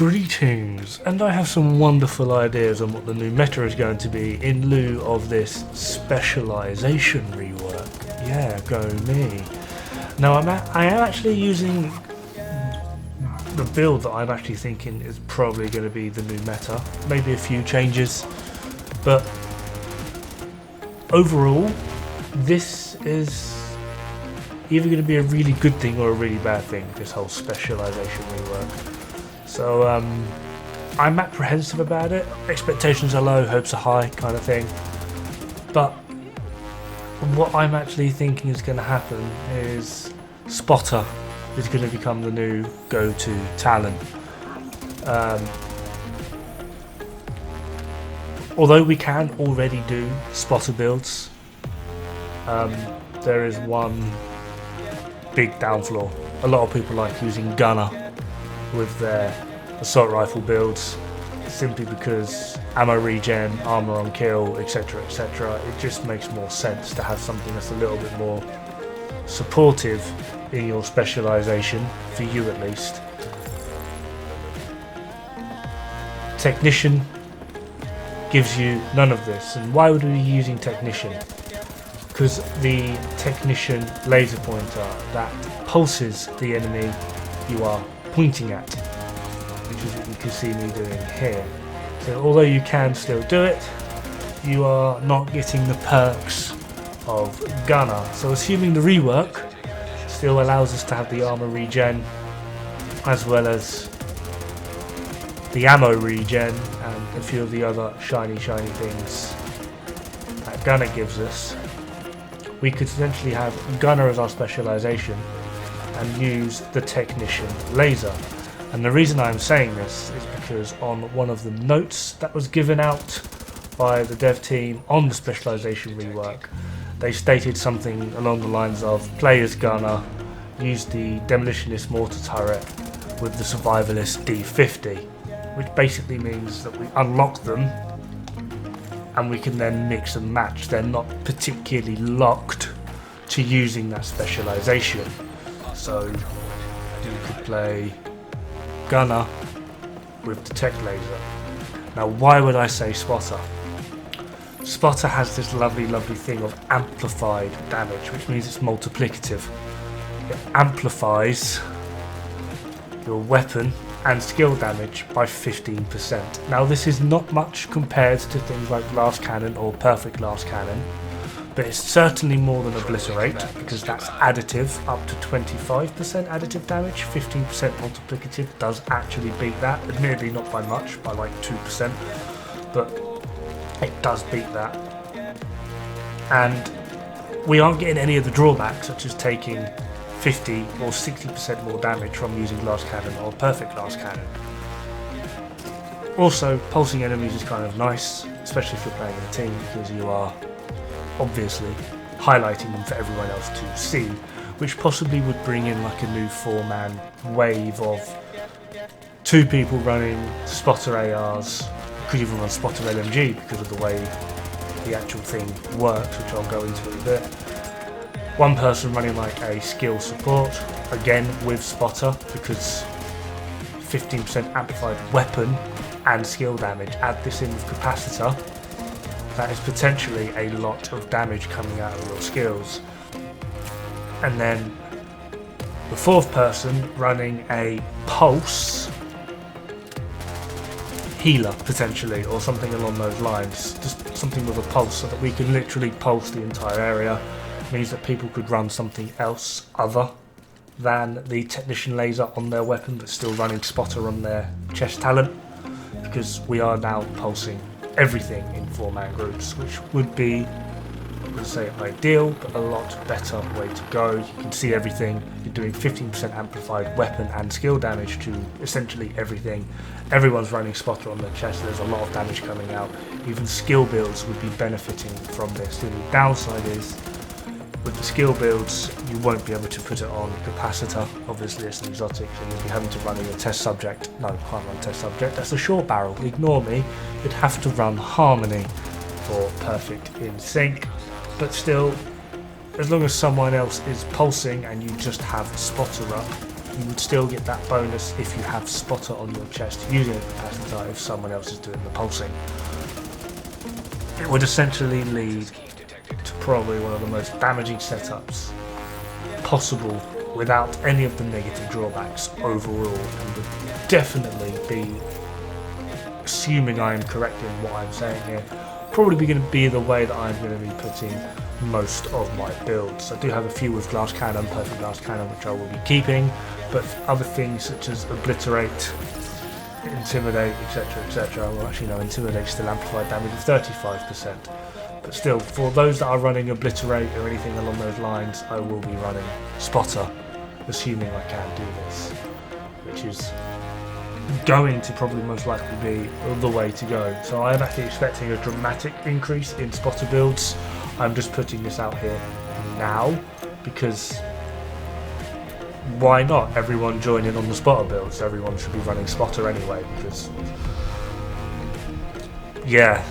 Greetings, and I have some wonderful ideas on what the new meta is going to be in lieu of this specialisation rework. Yeah, go me. Now I am actually using the build that I'm actually thinking is probably going to be the new meta. Maybe a few changes, but overall this is either going to be a really good thing or a really bad thing, this whole specialisation rework. So I'm apprehensive about it. Expectations are low, hopes are high kind of thing. But what I'm actually thinking is going to happen is Spotter is going to become the new go-to talent. Although we can already do Spotter builds, there is one big downflaw. A lot of people like using Gunner with their assault rifle builds simply because ammo regen, armor on kill, etc, etc. It just makes more sense to have something that's a little bit more supportive in your specialisation, for you at least. Technician gives you none of this, and why would we be using Technician? Because the Technician laser pointer that pulses the enemy you are pointing at, which is what you can see me doing here. So although you can still do it, you are not getting the perks of Gunner. So assuming the rework still allows us to have the armor regen as well as the ammo regen and a few of the other shiny things that Gunner gives us, we could essentially have Gunner as our specialisation and use the Technician laser. And the reason I'm saying this is because on one of the notes that was given out by the dev team on the specialisation rework, they stated something along the lines of play as Gunner, use the Demolitionist mortar turret with the Survivalist D50, which basically means that we unlock them and we can then mix and match. They're not particularly locked to using that specialisation. So you could play Gunner with the Tech Laser. Now why would I say Spotter? Spotter has this lovely thing of amplified damage, which means it's multiplicative. It amplifies your weapon and skill damage by 15%. Now this is not much compared to things like Glass Cannon or Perfect Glass Cannon, but it's certainly more than Obliterate, because that's additive up to 25% additive damage. 15% multiplicative does actually beat that, admittedly not by much, by like 2%, but it does beat that. And we aren't getting any of the drawbacks, such as taking 50 or 60% more damage from using Glass Cannon or Perfect Glass Cannon. Also, pulsing enemies is kind of nice, especially if you're playing in a team, because you are obviously highlighting them for everyone else to see, which possibly would bring in like a new 4-man wave of 2 people running Spotter ARs. Could even run Spotter LMG because of the way the actual thing works, which I'll go into in a bit. 1 person running like a skill support, again with Spotter, because 15% amplified weapon and skill damage. Add this in with capacitor, that is potentially a lot of damage coming out of your skills. And then the 4th person running a pulse healer potentially, or something along those lines, just something with a pulse so that we can literally pulse the entire area. Means that people could run something else other than the Technician laser on their weapon, but still running Spotter on their chest talent, because we are now pulsing everything in 4-man groups, which would be, I wouldn't say ideal, but a lot better way to go. You can see everything. You're doing 15% amplified weapon and skill damage to essentially everything. Everyone's running Spotter on their chest. There's a lot of damage coming out. Even skill builds would be benefiting from this. The only downside is, with the skill builds, you won't be able to put it on capacitor. Obviously it's an exotic, so you'll be having to run a test subject. No, can't run test subject, that's a short barrel. Ignore me. You'd have to run Harmony for perfect in sync. But still, as long as someone else is pulsing and you just have Spotter up, you would still get that bonus if you have spotter on your chest using a capacitor if someone else is doing the pulsing. It would essentially lead to probably one of the most damaging setups possible without any of the negative drawbacks overall, and would definitely be, assuming I am correct in what I'm saying here, probably going to be the way that I'm going to be putting most of my builds. I do have a few with glass cannon, perfect glass cannon, which I will be keeping, but other things such as obliterate, intimidate, etc. Well, actually no, intimidate still amplified damage of 35%, but still, for those that are running obliterate or anything along those lines, I will be running spotter, assuming I can do this, which is going to probably most likely be the way to go. So I'm actually expecting a dramatic increase in spotter builds. I'm just putting this out here now because why not? Everyone join in on the spotter builds. Everyone should be running spotter anyway, because yeah,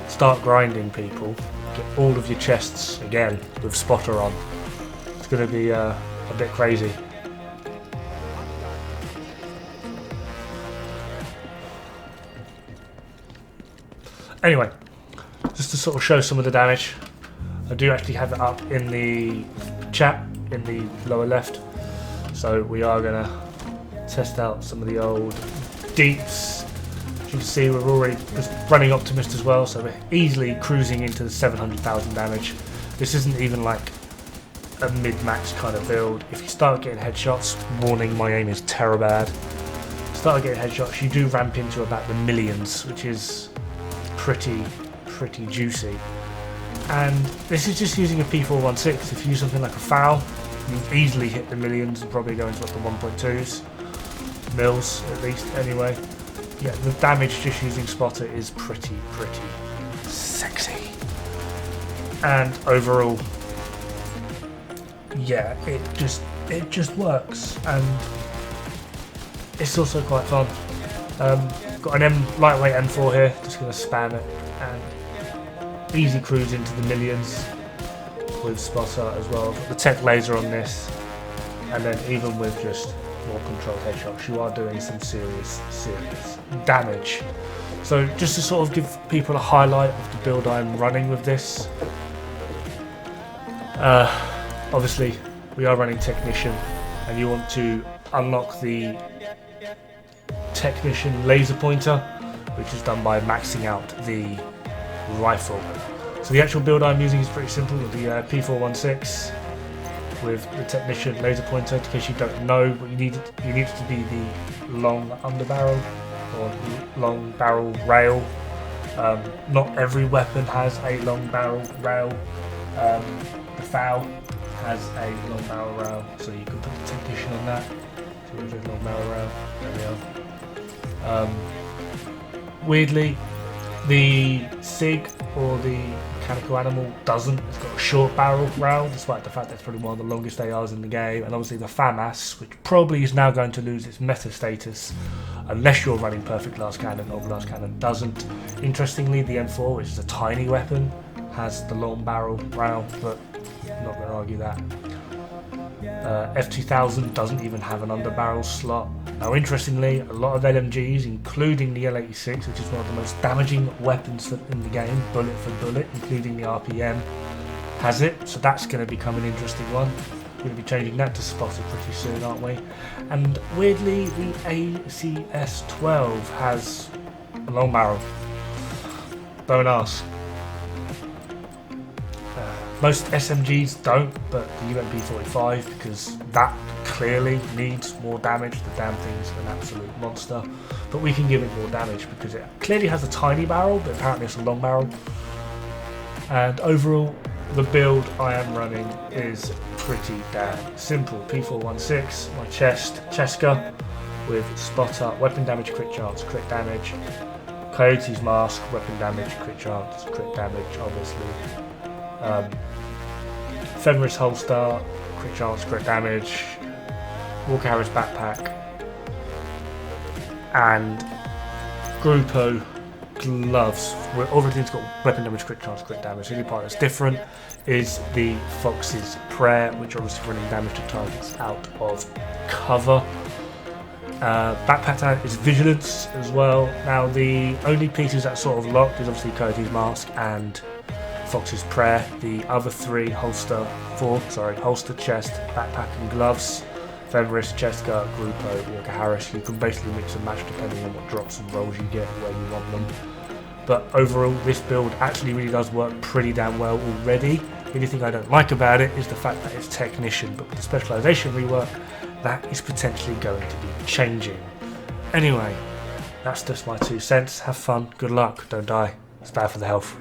start grinding, people. Get all of your chests again with spotter on. It's going to be a bit crazy. Anyway, just to sort of show some of the damage, I do actually have it up in the chat in the lower left, so we are going to test out some of the old deeps. As you can see, we're already just running Optimist as well, so we're easily cruising into the 700,000 damage. This isn't even like a mid-max kind of build. If you start getting headshots, warning, my aim is terror bad. Start getting headshots, you do ramp into about the millions, which is pretty juicy. And this is just using a P416. If you use something like a foul, you easily hit the millions and probably go into like the 1.2s mils at least anyway. Yeah, the damage just using spotter is pretty sexy. And overall, yeah, it just works, and it's also quite fun. Got an lightweight M4 here, just going to spam it and easy cruise into the millions with spotter as well. Got the tech laser on this, and then even with just more controlled headshots, you are doing some serious damage. So just to sort of give people a highlight of the build I'm running with this, obviously we are running Technician, and you want to unlock the Technician laser pointer, which is done by maxing out the rifle. So the actual build I'm using is pretty simple with the P416 with the Technician laser pointer. In case you don't know, what you need it to be the long underbarrel or long barrel rail. Not every weapon has a long barrel rail. The FAL has a long barrel rail, so you can put the Technician on that. So there's a long barrel rail. There we are. Weirdly, the SIG or the mechanical animal doesn't. It's got a short barrel rail, despite the fact that it's probably one of the longest ARs in the game. And obviously the FAMAS, which probably is now going to lose its meta status unless you're running perfect glass cannon, or glass cannon doesn't. Interestingly, the M4, which is a tiny weapon, has the long barrel rail, but I'm not going to argue that. F2000 doesn't even have an underbarrel slot. Now interestingly, a lot of LMGs, including the L86, which is one of the most damaging weapons in the game, bullet for bullet, including the RPM, has it. So that's going to become an interesting one. We're going to be changing that to spotter pretty soon, aren't we? And weirdly, the ACS12 has a long barrel. Don't ask. Most SMGs don't, but the UMP45, because that clearly needs more damage. The damn thing's an absolute monster. But we can give it more damage because it clearly has a tiny barrel, but apparently it's a long barrel. And overall, the build I am running is pretty damn simple. P416, my chest, Cheska, with spotter, weapon damage, crit chance, crit damage. Coyote's mask, weapon damage, crit chance, crit damage, obviously. Fenris holster, crit chance, crit damage, Walker Harris backpack, and Grupo gloves, where everything's got weapon damage, crit chance, crit damage. The only part that's different is the Fox's Prayer, which are obviously running damage to targets out of cover. Backpack is Vigilance as well. Now the only pieces that sort of locked is obviously Coyote's Mask and Fox's Prayer. The other three, holster, chest, backpack and gloves, Fenris, Cheska, Grupo, Walker Harris. You can basically mix and match depending on what drops and rolls you get, where you want them. But overall, this build actually really does work pretty damn well already. The only thing I don't like about it is the fact that it's Technician, but with the Specialisation rework, that is potentially going to be changing. Anyway, that's just my 2 cents. Have fun, good luck, don't die. It's bad for the health.